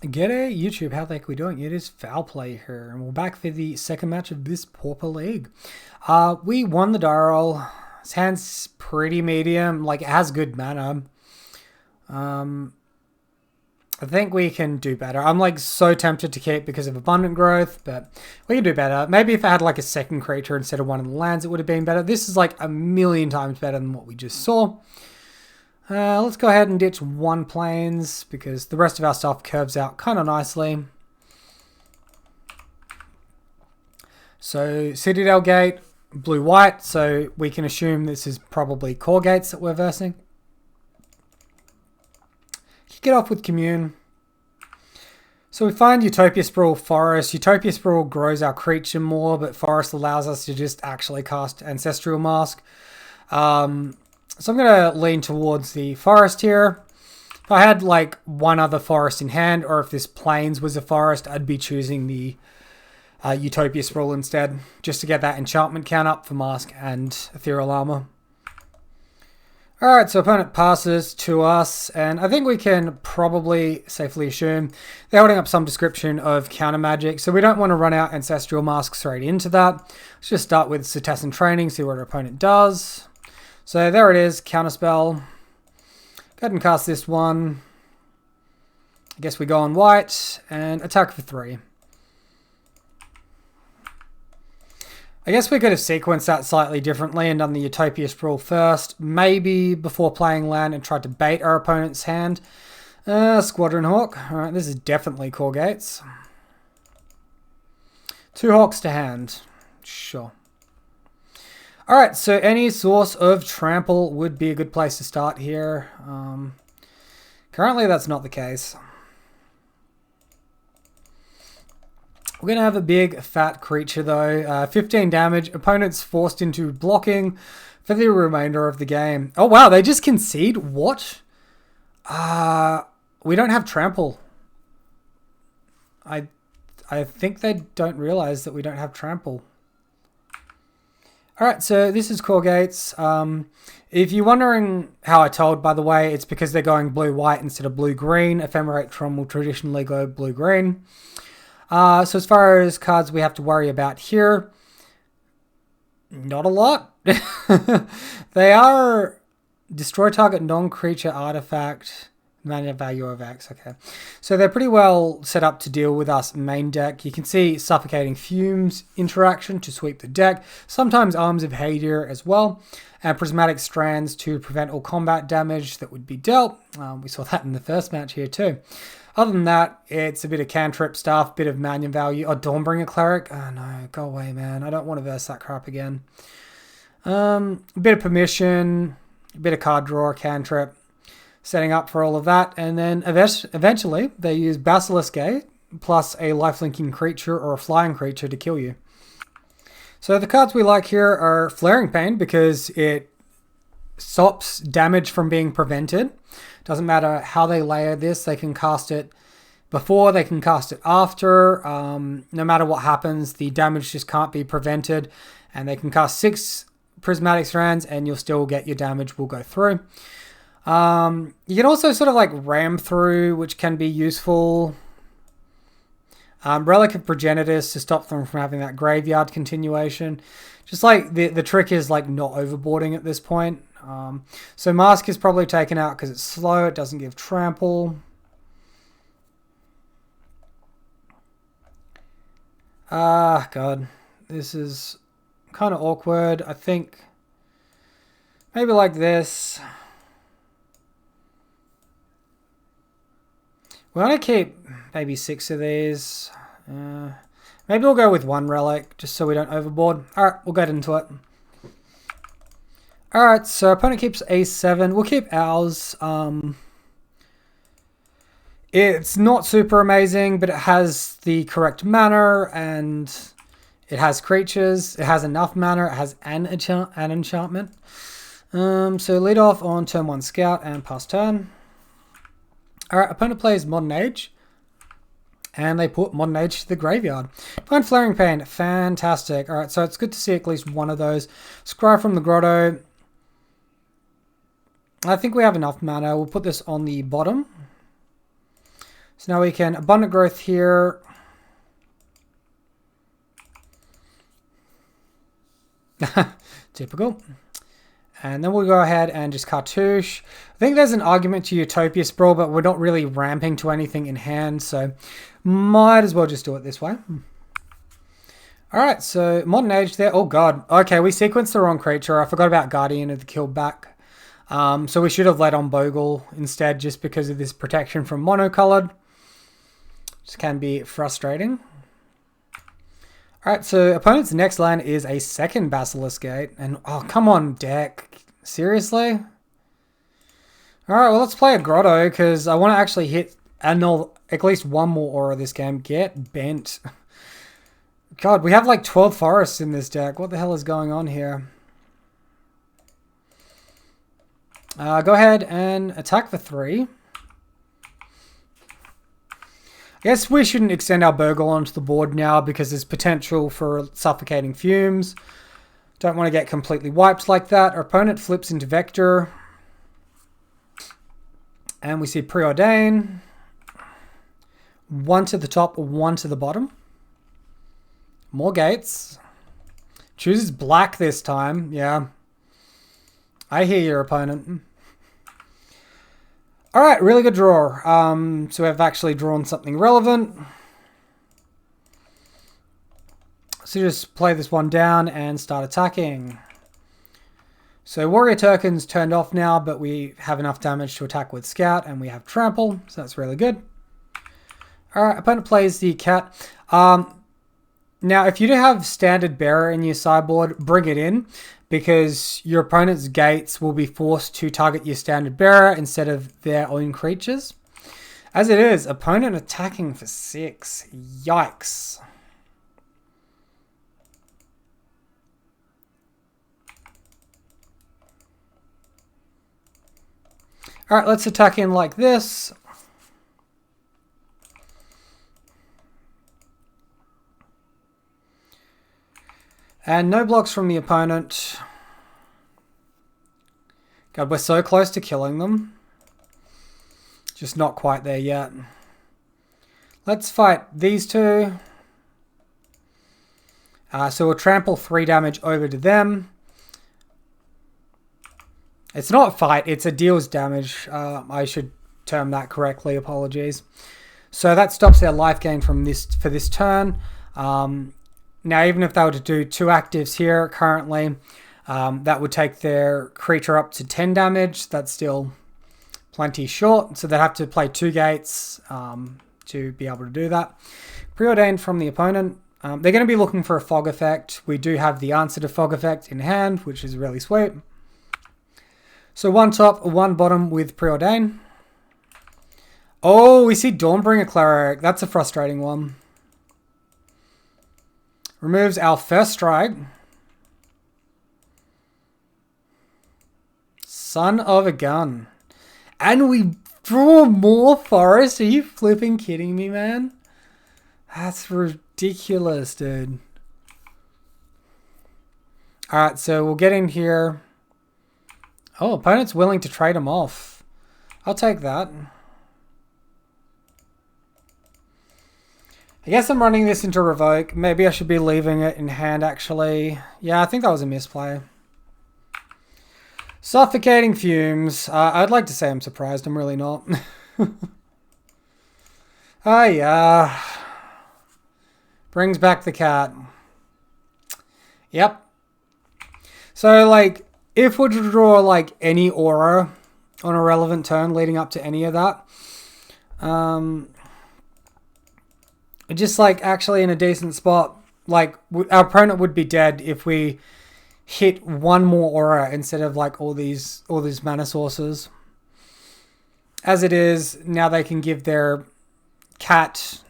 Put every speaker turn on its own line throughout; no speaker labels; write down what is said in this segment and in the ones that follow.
G'day YouTube, how the heck are we doing? It is Foul Play here, and we're back for the second match of this Pauper League. We won the die roll. His hand's pretty medium, like it has good mana. I think we can do better. I'm like so tempted to keep because of abundant growth, but we can do better. Maybe if I had like a second creature instead of one of the lands, it would have been better. This is like a million times better than what we just saw. Let's go ahead and ditch one plains because the rest of our stuff curves out kind of nicely. So Citadel Gate, blue-white, so we can assume this is probably Caw-gates that we're versing. Kick it off with Commune. So we find Utopia Sprawl Forest. Utopia Sprawl grows our creature more, but Forest allows us to just actually cast Ancestral Mask. So I'm going to lean towards the forest here. If I had like one other forest in hand, or if this plains was a forest, I'd be choosing the Utopia Sprawl instead, just to get that enchantment count up for Mask and Ethereal Armor. Alright, so opponent passes to us, and I think we can probably safely assume they're holding up some description of counter magic, so we don't want to run out Ancestral Mask straight into that. Let's just start with Citizen Training, see what our opponent does. So there it is, Counterspell. Go ahead and cast this one. I guess we go on white and attack for 3. I guess we could have sequenced that slightly differently and done the Utopia Sprawl first, maybe before playing land and tried to bait our opponent's hand. Squadron Hawk. Alright, this is definitely Caw-gates. 2 Hawks to hand. Sure. Alright, so any source of trample would be a good place to start here. Currently that's not the case. We're going to have a big fat creature though. 15 damage. Opponent's forced into blocking for the remainder of the game. Oh wow, they just concede? What? We don't have trample. I think they don't realize that we don't have trample. Alright, so this is Caw-gates. If you're wondering how I told, by the way, it's because they're going blue-white instead of blue-green. Ephemerate Tron will traditionally go blue-green. So as far as cards we have to worry about here, not a lot. They are destroy target non-creature artifact, mana value of X. Okay, so they're pretty well set up to deal with us main deck. You can see Suffocating Fumes interaction to sweep the deck, sometimes Arms of Hadir as well, and Prismatic Strands to prevent all combat damage that would be dealt. We saw that in the first match here too. Other than that, it's a bit of cantrip stuff, bit of mana value. Oh, Dawnbringer Cleric. Oh no, go away, man. I don't want to verse that crap again. A bit of permission, a bit of card draw, cantrip. Setting up for all of that, and then eventually they use Basilisk Gate plus a lifelinking creature or a flying creature to kill you. So the cards we like here are Flaring Pain because it stops damage from being prevented. Doesn't matter how they layer this, they can cast it before, they can cast it after. No matter what happens, the damage just can't be prevented, and they can cast 6 Prismatic Strands and you'll still get your damage will go through. You can also sort of like ram through, which can be useful. Relic of Progenitus to stop them from having that graveyard continuation. Just like the trick is like not overboarding at this point. So Mask is probably taken out because it's slow. It doesn't give trample. God, this is kind of awkward. I think maybe like this. We want to keep maybe 6 of these. Maybe we'll go with 1 relic, just so we don't overboard. Alright, we'll get into it. Alright, so opponent keeps A7. We'll keep ours. It's not super amazing, but it has the correct mana, and it has creatures. It has enough mana. It has an enchantment. So lead off on turn 1 Scout and pass turn. Alright, opponent plays Modern Age, and they put Modern Age to the graveyard. Find Flaring Pain, fantastic. Alright, so it's good to see at least one of those. Scry from the Grotto. I think we have enough mana. We'll put this on the bottom. So now we can Abundant Growth here. Typical. And then we'll go ahead and just Cartouche. I think there's an argument to Utopia Sprawl, but we're not really ramping to anything in hand, so might as well just do it this way. Alright, so Modern Age there. Oh god. Okay, we sequenced the wrong creature. I forgot about Guardian of the Killback. So we should have led on Bogle instead, just because of this protection from monocolored. Which can be frustrating. Alright, so opponent's next land is a second Basilisk Gate. And, oh, come on, deck. Seriously? Alright, well, let's play a Grotto, because I want to actually hit at least one more aura this game. Get bent. God, we have like 12 forests in this deck. What the hell is going on here? Go ahead and attack for 3. I guess we shouldn't extend our Bogle onto the board now because there's potential for Suffocating Fumes. Don't want to get completely wiped like that. Our opponent flips into Vector. And we see Preordain. 1 to the top, 1 to the bottom. More gates. Chooses black this time. Yeah. I hear your opponent. Alright, really good draw. So we've actually drawn something relevant. So just play this one down and start attacking. So Warrior Token's turned off now, but we have enough damage to attack with Scout, and we have Trample, so that's really good. Alright, opponent plays the cat. Now, if you do have Standard Bearer in your sideboard, bring it in, because your opponent's gates will be forced to target your Standard Bearer instead of their own creatures. As it is, opponent attacking for 6. Yikes. Alright, let's attack in like this. And no blocks from the opponent. God, we're so close to killing them. Just not quite there yet. Let's fight these two. So we'll trample 3 damage over to them. It's not fight, it's a deals damage. I should term that correctly, apologies. So that stops their life gain from for this turn. Now, even if they were to do 2 actives here currently, that would take their creature up to 10 damage. That's still plenty short, so they'd have to play 2 gates to be able to do that. Preordained from the opponent. They're going to be looking for a Fog effect. We do have the answer to Fog effect in hand, which is really sweet. So 1 top, 1 bottom with Preordain. Oh, we see Dawnbringer Cleric. That's a frustrating one. Removes our first strike. Son of a gun. And we draw more forest? Are you flipping kidding me, man? That's ridiculous, dude. Alright, so we'll get in here. Oh, opponent's willing to trade him off. I'll take that. I guess I'm running this into Revoke. Maybe I should be leaving it in hand, actually. Yeah, I think that was a misplay. Suffocating Fumes. I'd like to say I'm surprised. I'm really not. Oh, yeah. Brings back the cat. Yep. So, like, if we're to draw, like, any aura on a relevant turn leading up to any of that, just, like, actually in a decent spot, like, our opponent would be dead if we hit 1 more aura instead of, like, all these mana sources. As it is, now they can give their cat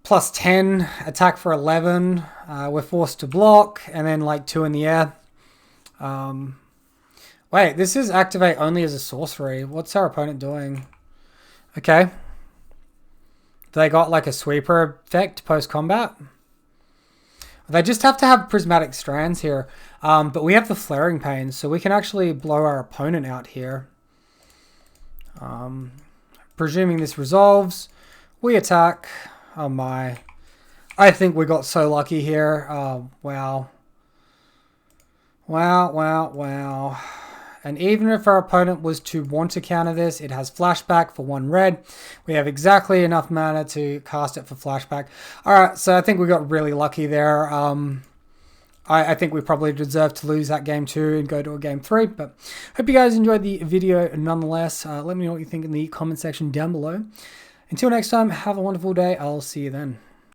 plus 10, attack for 11. We're forced to block, and then, like, 2 in the air. Wait, this is activate only as a sorcery. What's our opponent doing? Okay. They got like a sweeper effect post-combat. They just have to have prismatic strands here. But we have the flaring pains, so we can actually blow our opponent out here. presuming this resolves, we attack. Oh my. I think we got so lucky here. Oh, wow. Wow. And even if our opponent was to want to counter this, it has flashback for 1 red. We have exactly enough mana to cast it for flashback. Alright, so I think we got really lucky there. I think we probably deserve to lose that game 2 and go to a game 3. But hope you guys enjoyed the video nonetheless. Let me know what you think in the comment section down below. Until next time, have a wonderful day. I'll see you then.